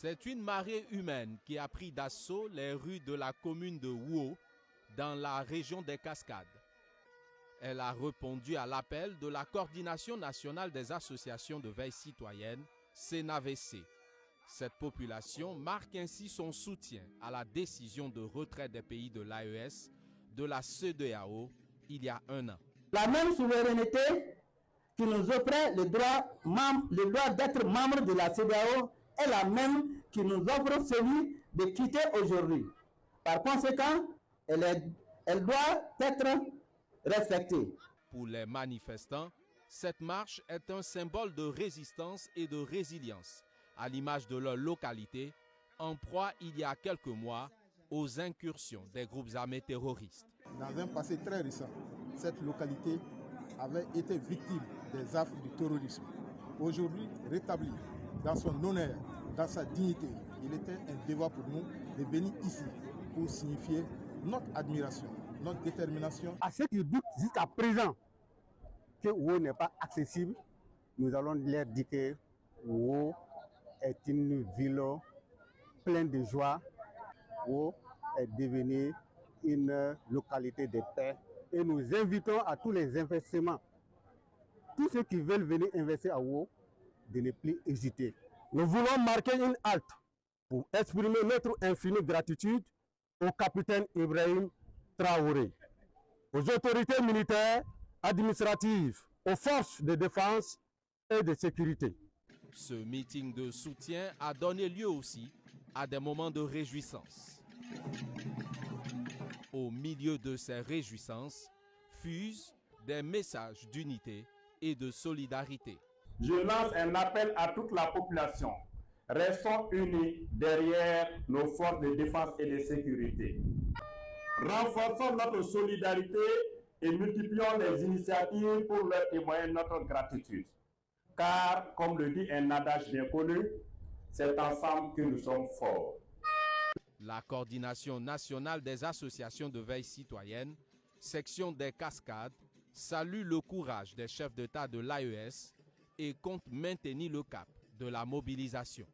C'est une marée humaine qui a pris d'assaut les rues de la commune de Wau, dans la région des Cascades. Elle a répondu à l'appel de la Coordination nationale des associations de veille citoyenne, CNAVC. Cette population marque ainsi son soutien à la décision de retrait des pays de l'AES de la CEDEAO il y a un an. La même souveraineté qui nous offrait le droit d'être membre de la CEDEAO est la même qui nous offre celui de quitter aujourd'hui. Par conséquent, elle doit être respectée. Pour les manifestants, cette marche est un symbole de résistance et de résilience, à l'image de leur localité, en proie il y a quelques mois aux incursions des groupes armés terroristes. Dans un passé très récent, cette localité avait été victime des affres du terrorisme. Aujourd'hui, rétablie dans son honneur, dans sa dignité, il était un devoir pour nous de venir ici pour signifier notre admiration, notre détermination. À ceux qui doutent jusqu'à présent que Wau n'est pas accessible, nous allons leur dire que Wau est une ville pleine de joie. Wau est devenue une localité de paix et nous invitons à tous les investissements, tous ceux qui veulent venir investir à Wau, de ne plus hésiter. Nous voulons marquer une halte pour exprimer notre infinie gratitude au capitaine Ibrahim Traoré, aux autorités militaires, administratives, aux forces de défense et de sécurité. Ce meeting de soutien a donné lieu aussi à des moments de réjouissance. Au milieu de ces réjouissances fusent des messages d'unité et de solidarité. Je lance un appel à toute la population. Restons unis derrière nos forces de défense et de sécurité. Renforçons notre solidarité et multiplions les initiatives pour leur témoigner notre gratitude. Car, comme le dit un adage bien connu, c'est ensemble que nous sommes forts. La Coordination nationale des associations de veille citoyenne, section des Cascades, salue le courage des chefs d'État de l'AES et compte maintenir le cap de la mobilisation.